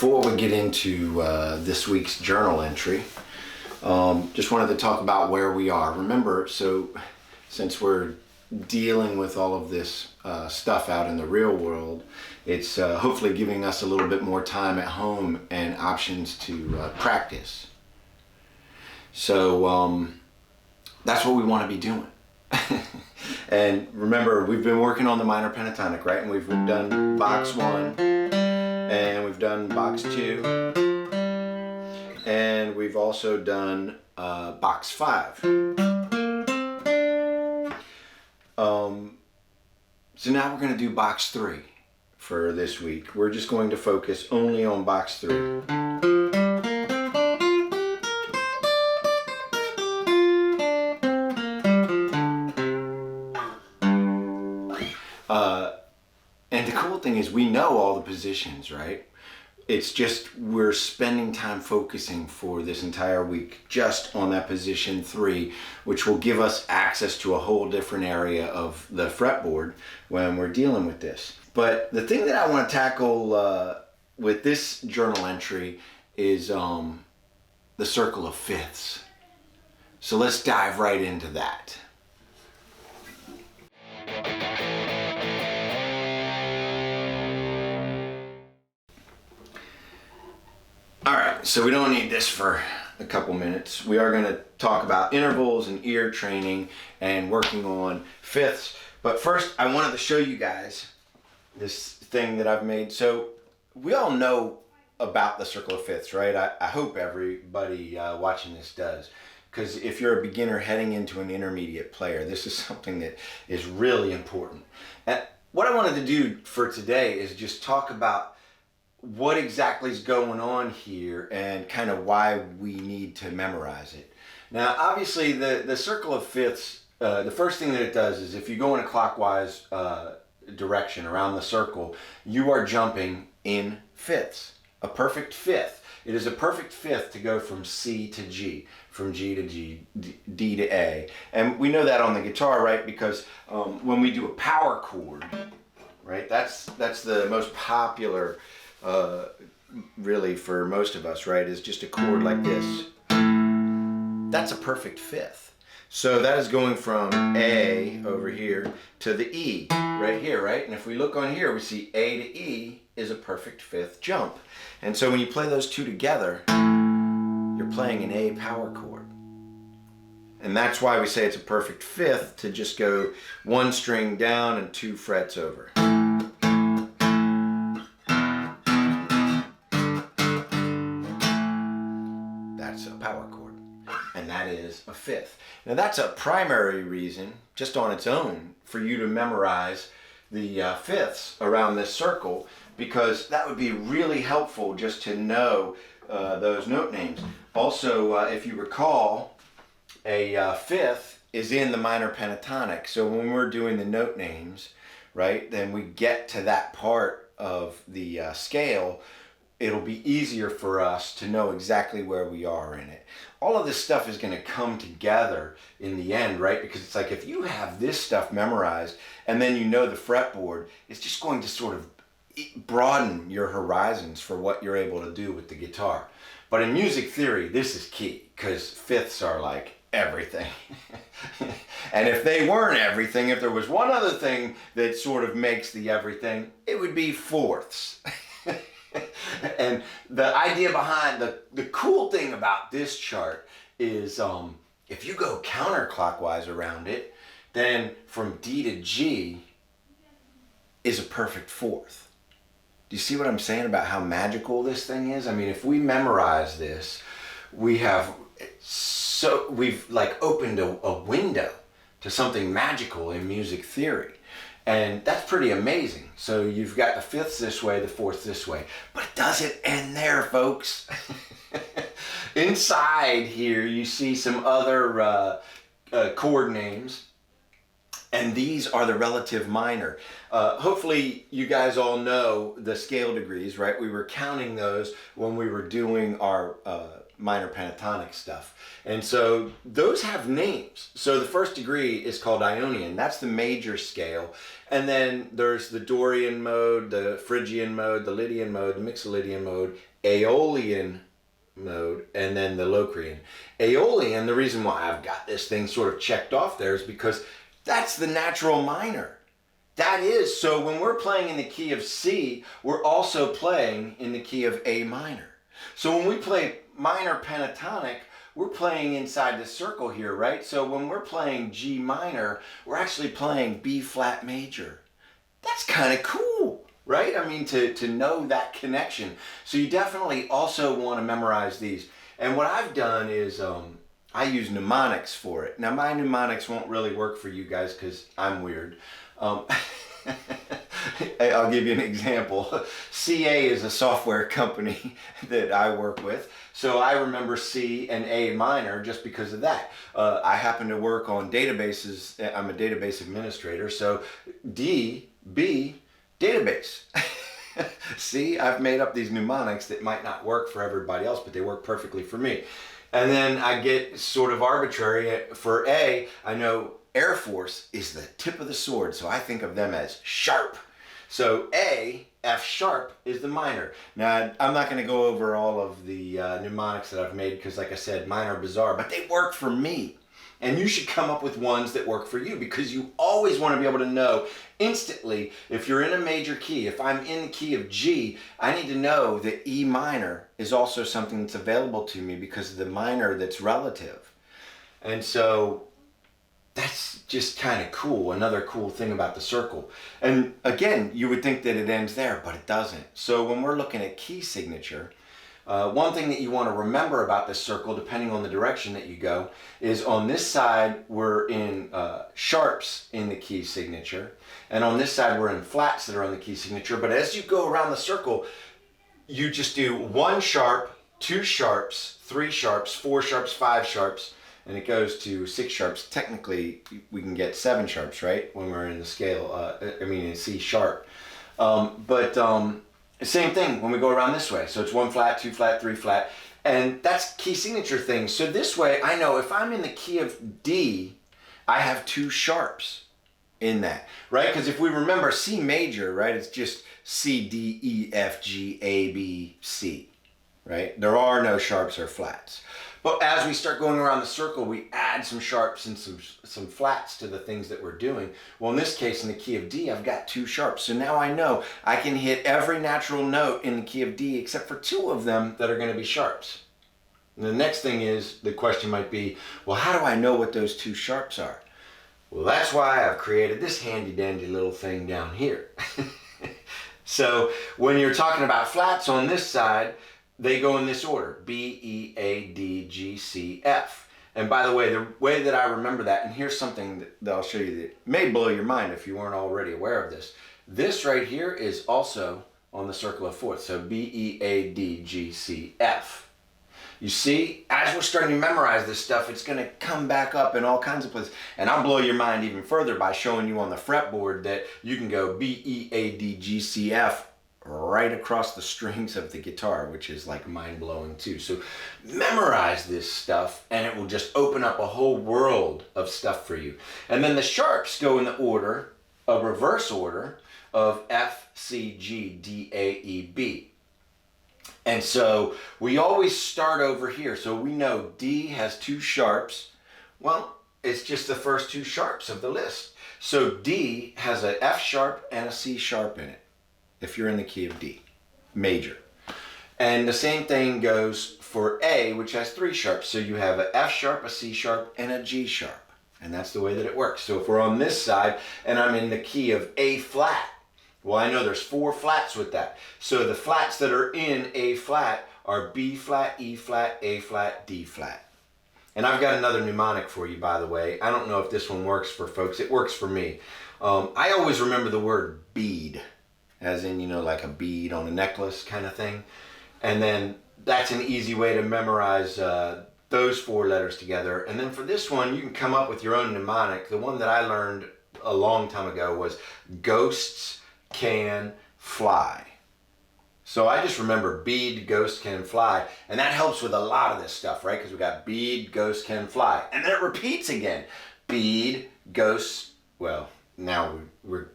Before we get into this week's journal entry, just wanted to talk about where we are. Remember, so since we're dealing with all of this stuff out in the real world, it's hopefully giving us a little bit more time at home and options to practice. So that's what we want to be doing. And remember, we've been working on the minor pentatonic, right? And we've done box 1, and we've done box 2, and we've also done box 5. So now we're going to do box 3 for this week. We're just going to focus only on box 3. And the cool thing is we know all the positions, right? It's just we're spending time focusing for this entire week just on that position 3, which will give us access to a whole different area of the fretboard when we're dealing with this. But the thing that I want to tackle with this journal entry is the circle of fifths. So let's dive right into that. Alright, so we don't need this for a couple minutes. We are going to talk about intervals and ear training and working on fifths. But first, I wanted to show you guys this thing that I've made. So we all know about the circle of fifths, right? I hope everybody watching this does. Because if you're a beginner heading into an intermediate player, this is something that is really important. And what I wanted to do for today is just talk about what exactly is going on here and kind of why we need to memorize it. Now, obviously, the circle of fifths, the first thing that it does is if you go in a clockwise direction around the circle, you are jumping in fifths, a perfect fifth. It is a perfect fifth to go from C to G, from G to G, D to A. And we know that on the guitar, right? Because when we do a power chord, right, that's the most popular really for most of us, right, is just a chord like this. That's a perfect fifth. So that is going from A over here to the E right here, right? And if we look on here, we see A to E is a perfect fifth jump. And so when you play those two together, you're playing an A power chord. And that's why we say it's a perfect fifth to just go 1 string down and 2 frets over. That's a power chord, and that is a fifth. Now that's a primary reason, just on its own, for you to memorize the fifths around this circle, because that would be really helpful just to know those note names. Also, if you recall, a fifth is in the minor pentatonic, so when we're doing the note names, right, then we get to that part of the scale, it'll be easier for us to know exactly where we are in it. All of this stuff is going to come together in the end, right? Because it's like if you have this stuff memorized and then you know the fretboard, it's just going to sort of broaden your horizons for what you're able to do with the guitar. But in music theory, this is key because fifths are like everything. And if they weren't everything, if there was one other thing that sort of makes the everything, it would be fourths. And the idea behind the cool thing about this chart is if you go counterclockwise around it, then from D to G is a perfect fourth. Do you see what I'm saying about how magical this thing is? I mean, if we memorize this, we've like opened a window to something magical in music theory. And that's pretty amazing. So you've got the fifths this way, the fourths this way. But it doesn't end there, folks. Inside here, you see some other chord names. And these are the relative minor. Hopefully you guys all know the scale degrees, right? We were counting those when we were doing our minor pentatonic stuff. And so those have names. So the first degree is called Ionian. That's the major scale. And then there's the Dorian mode, the Phrygian mode, the Lydian mode, the Mixolydian mode, Aeolian mode, and then the Locrian. Aeolian, the reason why I've got this thing sort of checked off there is because that's the natural minor. That is, so when we're playing in the key of C, we're also playing in the key of A minor. So when we play minor pentatonic, we're playing inside the circle here, right? So when we're playing G minor, we're actually playing B flat major. That's kind of cool, right? I mean, to know that connection. So you definitely also want to memorize these. And what I've done is I use mnemonics for it. Now my mnemonics won't really work for you guys because I'm weird. I'll give you an example. CA is a software company that I work with. So I remember C and A minor just because of that. I happen to work on databases. I'm a database administrator. So D, B, database. See, I've made up these mnemonics that might not work for everybody else, but they work perfectly for me. And then I get sort of arbitrary. For A, I know Air Force is the tip of the sword, so I think of them as sharp. So A, F sharp, is the minor. Now, I'm not going to go over all of the mnemonics that I've made because, like I said, mine are bizarre, but they work for me. And you should come up with ones that work for you because you always want to be able to know instantly if you're in a major key. If I'm in the key of G, I need to know that E minor is also something that's available to me because of the minor that's relative. And so that's just kind of cool. Another cool thing about the circle. And again, you would think that it ends there, but it doesn't. So when we're looking at key signature, one thing that you want to remember about this circle, depending on the direction that you go, is on this side we're in sharps in the key signature, and on this side we're in flats that are on the key signature. But as you go around the circle, you just do 1 sharp, 2 sharps, 3 sharps, 4 sharps, 5 sharps, and it goes to 6 sharps. Technically, we can get 7 sharps, right, when we're in the scale, in C sharp. Same thing when we go around this way. So it's 1 flat, 2 flat, 3 flat, and that's key signature things. So this way, I know if I'm in the key of D, I have 2 sharps in that, right? Because if we remember C major, right, it's just C, D, E, F, G, A, B, C, right? There are no sharps or flats. But as we start going around the circle, we add some sharps and some flats to the things that we're doing. Well, in this case, in the key of D, I've got 2 sharps. So now I know I can hit every natural note in the key of D except for 2 of them that are going to be sharps. And the next thing is, the question might be, well, how do I know what those 2 sharps are? Well, that's why I've created this handy dandy little thing down here. So when you're talking about flats on this side, they go in this order: B, E, A, D, G, C, F. And by the way that I remember that, and here's something that I'll show you that may blow your mind if you weren't already aware of this. This right here is also on the circle of fourths. So B, E, A, D, G, C, F. You see, as we're starting to memorize this stuff, it's going to come back up in all kinds of places. And I'll blow your mind even further by showing you on the fretboard that you can go B, E, A, D, G, C, F right across the strings of the guitar, which is like mind-blowing too. So memorize this stuff and it will just open up a whole world of stuff for you. And then the sharps go in the order, a reverse order of F, C, G, D, A, E, B. And so we always start over here. So we know D has 2 sharps. Well, it's just the first 2 sharps of the list. So D has a F sharp and a C sharp in it, if you're in the key of D, major. And the same thing goes for A, which has 3 sharps. So you have a F sharp, a C sharp, and a G sharp. And that's the way that it works. So if we're on this side and I'm in the key of A flat, well, I know there's 4 flats with that. So the flats that are in A flat are B flat, E flat, A flat, D flat. And I've got another mnemonic for you, by the way. I don't know if this one works for folks. It works for me. I always remember the word bead, as in, like a bead on a necklace kind of thing. And then that's an easy way to memorize those 4 letters together. And then for this one, you can come up with your own mnemonic. The one that I learned a long time ago was Ghosts Can Fly. So I just remember bead, ghost can fly, and that helps with a lot of this stuff, right? Because we got bead, ghost can fly, and then it repeats again. Bead, ghost, well, now we're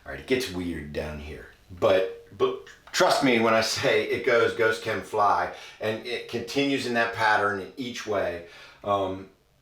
all right, it gets weird down here. But trust me when I say it goes, ghost can fly, and it continues in that pattern in each way.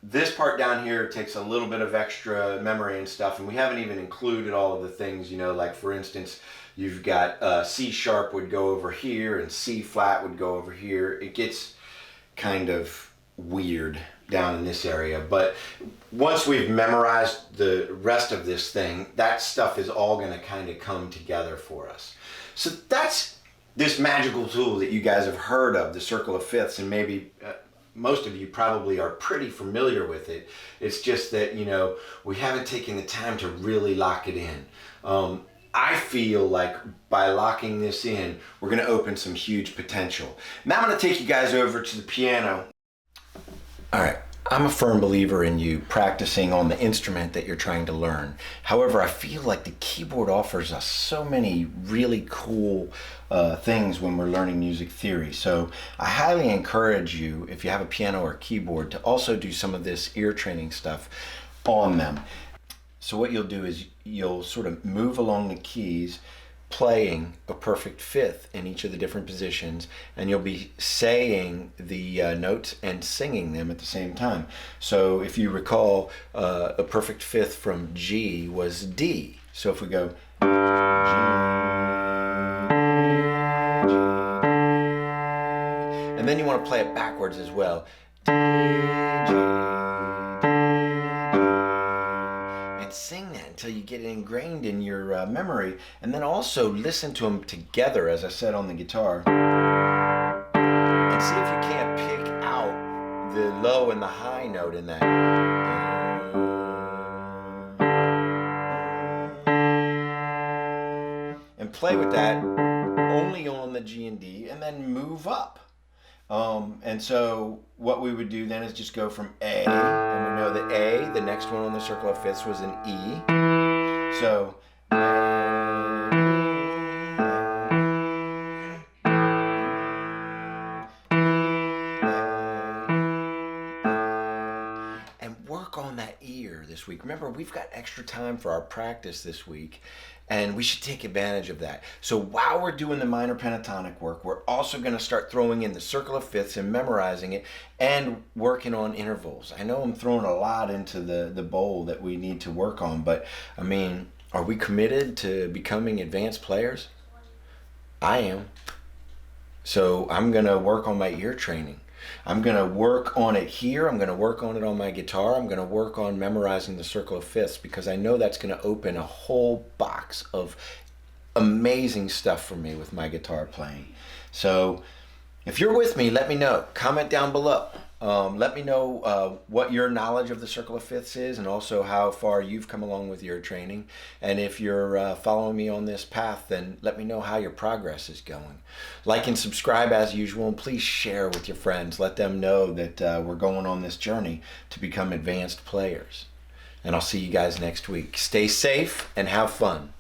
This part down here takes a little bit of extra memory and stuff, and we haven't even included all of the things, you know, like for instance, you've got C sharp would go over here and C flat would go over here. It gets kind of weird down in this area, but once we've memorized the rest of this thing, that stuff is all going to kind of come together for us. So that's this magical tool that you guys have heard of, the circle of fifths, and maybe most of you probably are pretty familiar with it. It's just that, you know, we haven't taken the time to really lock it in. I feel like by locking this in, we're going to open some huge potential. Now I'm going to take you guys over to the piano. All right, I'm a firm believer in you practicing on the instrument that you're trying to learn. However, I feel like the keyboard offers us so many really cool things when we're learning music theory. So I highly encourage you, if you have a piano or keyboard, to also do some of this ear training stuff on them. So what you'll do is you'll sort of move along the keys, playing a perfect fifth in each of the different positions, and you'll be saying the notes and singing them at the same time. So if you recall, a perfect fifth from G was D. So if we go G, G, and then you want to play it backwards as well. D, G, sing that until you get it ingrained in your memory, and then also listen to them together, as I said, on the guitar, and see if you can't pick out the low and the high note in that, and play with that only on the G and D, and then move up. And so what we would do then is just go from A, and we know that A, the next one on the circle of fifths, was an E. So and work on that ear this week. Remember, we've got extra time for our practice this week, and we should take advantage of that. So while we're doing the minor pentatonic work, we're also going to start throwing in the circle of fifths and memorizing it and working on intervals. I know I'm throwing a lot into the bowl that we need to work on, but I mean, are we committed to becoming advanced players? I am. So I'm going to work on my ear training. I'm going to work on it here. I'm going to work on it on my guitar. I'm going to work on memorizing the circle of fifths, because I know that's going to open a whole box of amazing stuff for me with my guitar playing. So if you're with me, let me know. Comment down below. Let me know what your knowledge of the circle of fifths is, and also how far you've come along with your training. And if you're following me on this path, then let me know how your progress is going. Like and subscribe as usual, and please share with your friends. Let them know that we're going on this journey to become advanced players. And I'll see you guys next week. Stay safe and have fun.